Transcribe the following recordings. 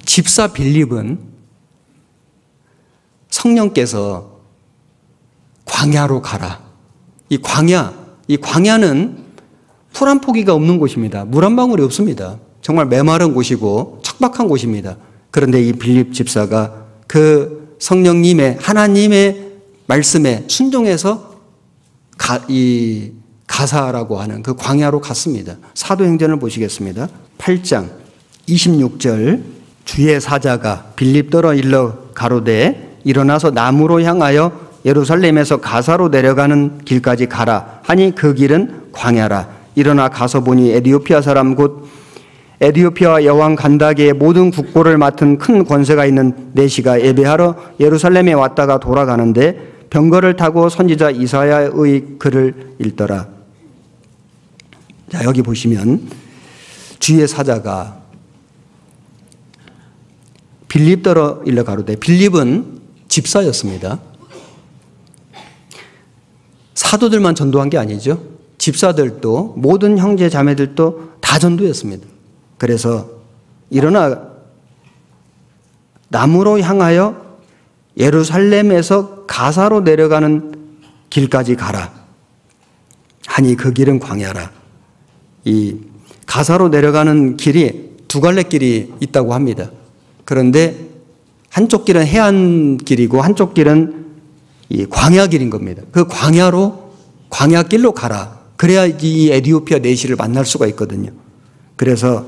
집사 빌립은 성령께서 광야로 가라. 이 광야는 풀 한 포기가 없는 곳입니다. 물 한 방울이 없습니다. 정말 메마른 곳이고 척박한 곳입니다. 그런데 이 빌립 집사가 그 성령님의 하나님의 말씀에 순종해서 이 가사라고 하는 그 광야로 갔습니다. 사도행전을 보시겠습니다. 8장 26절 주의 사자가 빌립더러 일러 가로되 일어나서 남으로 향하여 예루살렘에서 가사로 내려가는 길까지 가라 하니 그 길은 광야라. 일어나 가서 보니 에디오피아 사람 곧 에디오피아 여왕 간다게의 모든 국고를 맡은 큰 권세가 있는 내시가 예배하러 예루살렘에 왔다가 돌아가는데 병거를 타고 선지자 이사야의 글을 읽더라. 자, 여기 보시면 주의 사자가 빌립더러 일러 가로되, 빌립은 집사였습니다. 사도들만 전도한 게 아니죠. 집사들도 모든 형제 자매들도 다 전도했습니다. 그래서 일어나 남으로 향하여 예루살렘에서 가사로 내려가는 길까지 가라 하니 그 길은 광야라. 이 가사로 내려가는 길이 두 갈래 길이 있다고 합니다. 그런데 한쪽 길은 해안길이고 한쪽 길은 이 광야길인 겁니다. 그 광야길로 가라. 그래야 이 에디오피아 내시를 만날 수가 있거든요. 그래서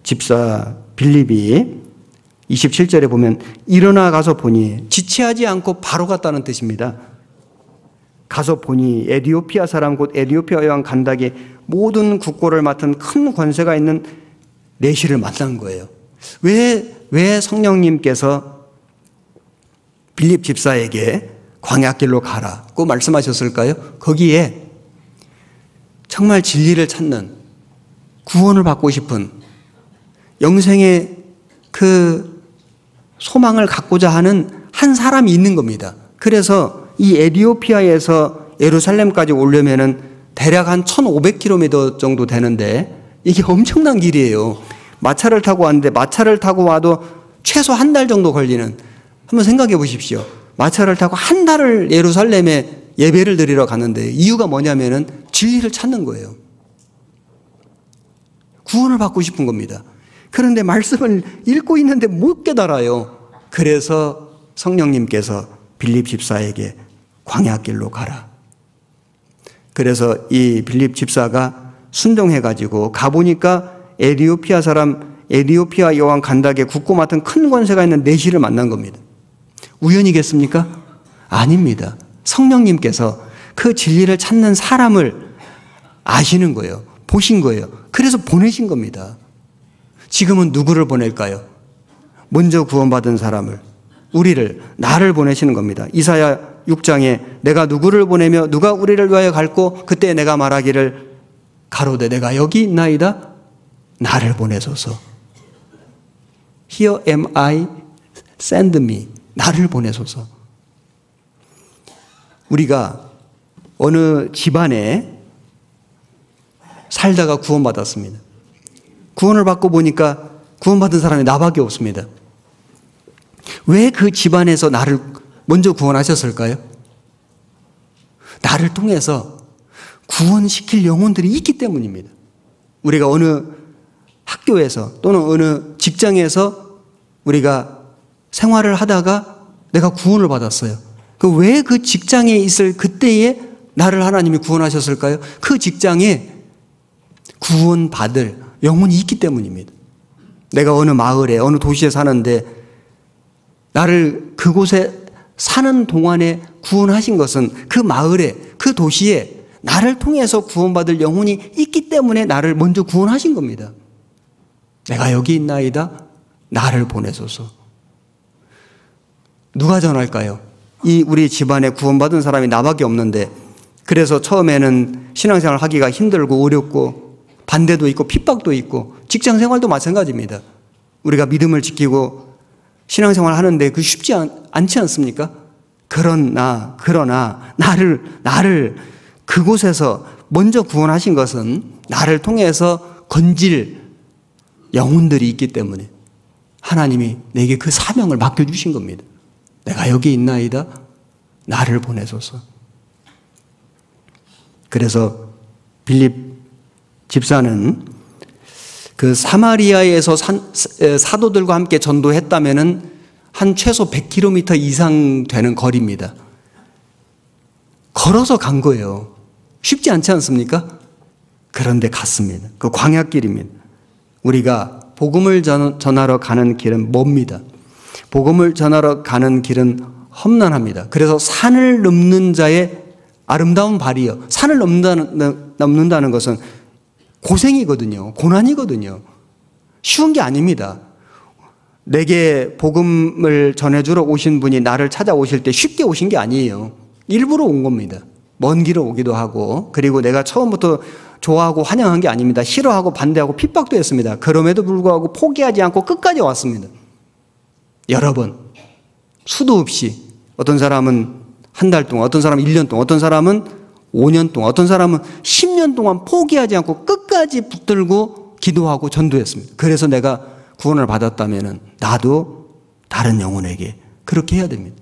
집사 빌립이 27절에 보면 일어나 가서 보니, 지체하지 않고 바로 갔다는 뜻입니다. 가서 보니 에디오피아 사람 곧 에디오피아 여왕 간다게 모든 국고를 맡은 큰 권세가 있는 내시를 만난 거예요. 왜 성령님께서 빌립 집사에게 광야길로 가라고 말씀하셨을까요? 거기에 정말 진리를 찾는, 구원을 받고 싶은, 영생의 그 소망을 갖고자 하는 한 사람이 있는 겁니다. 그래서 이 에디오피아에서 예루살렘까지 오려면은 대략 한 1500km 정도 되는데 이게 엄청난 길이에요. 마차를 타고 왔는데 마차를 타고 와도 최소 한 달 정도 걸리는, 한번 생각해 보십시오. 마차를 타고 한 달을 예루살렘에 예배를 드리러 갔는데 이유가 뭐냐면은 진리를 찾는 거예요. 구원을 받고 싶은 겁니다. 그런데 말씀을 읽고 있는데 못 깨달아요. 그래서 성령님께서 빌립 집사에게 광야길로 가라. 그래서 이 빌립 집사가 순종해가지고 가보니까 에디오피아 사람, 에디오피아 여왕 간다게 국고 맡은 큰 권세가 있는 내시를 만난 겁니다. 우연이겠습니까? 아닙니다. 성령님께서 그 진리를 찾는 사람을 아시는 거예요. 보신 거예요. 그래서 보내신 겁니다. 지금은 누구를 보낼까요? 먼저 구원받은 사람을, 우리를, 나를 보내시는 겁니다. 이사야 6장에 내가 누구를 보내며 누가 우리를 위하여 갈고 그때 내가 말하기를 가로되 내가 여기 있나이다 나를 보내소서. Here am I, send me. 나를 보내소서. 우리가 어느 집안에 살다가 구원받았습니다. 구원을 받고 보니까 구원받은 사람이 나밖에 없습니다. 왜 그 집안에서 나를 먼저 구원하셨을까요? 나를 통해서 구원시킬 영혼들이 있기 때문입니다. 우리가 어느 학교에서 또는 어느 직장에서 우리가 생활을 하다가 내가 구원을 받았어요. 왜 그 직장에 있을 그때에 나를 하나님이 구원하셨을까요? 그 직장에 구원받을 영혼이 있기 때문입니다. 내가 어느 마을에, 어느 도시에 사는데 나를 그곳에 사는 동안에 구원하신 것은 그 마을에, 그 도시에 나를 통해서 구원받을 영혼이 있기 때문에 나를 먼저 구원하신 겁니다. 내가 여기 있나이다 나를 보내소서. 누가 전할까요? 우리 집안에 구원받은 사람이 나밖에 없는데, 그래서 처음에는 신앙생활 하기가 힘들고 어렵고 반대도 있고 핍박도 있고, 직장생활도 마찬가지입니다. 우리가 믿음을 지키고 신앙생활 하는데 그 쉽지 않지 않습니까? 그러나 나를 그곳에서 먼저 구원하신 것은 나를 통해서 건질 영혼들이 있기 때문에, 하나님이 내게 그 사명을 맡겨주신 겁니다. 내가 여기 있나이다. 나를 보내소서. 그래서 빌립 집사는 그 사마리아에서 사도들과 함께 전도했다면은 한 최소 100km 이상 되는 거리입니다. 걸어서 간 거예요. 쉽지 않지 않습니까? 그런데 갔습니다. 그 광야길입니다. 우리가 복음을 전하러 가는 길은 멉니다. 복음을 전하러 가는 길은 험난합니다. 그래서 산을 넘는 자의 아름다운 발이요. 산을 넘는다는 것은 고생이거든요. 고난이거든요. 쉬운 게 아닙니다. 내게 복음을 전해주러 오신 분이 나를 찾아오실 때 쉽게 오신 게 아니에요. 일부러 온 겁니다. 먼 길을 오기도 하고, 그리고 내가 처음부터 좋아하고 환영한 게 아닙니다. 싫어하고 반대하고 핍박도 했습니다. 그럼에도 불구하고 포기하지 않고 끝까지 왔습니다. 여러 번 수도 없이, 어떤 사람은 한 달 동안, 어떤 사람은 1년 동안, 어떤 사람은 5년 동안, 어떤 사람은 10년 동안 포기하지 않고 끝까지 붙들고 기도하고 전도했습니다. 그래서 내가 구원을 받았다면 나도 다른 영혼에게 그렇게 해야 됩니다.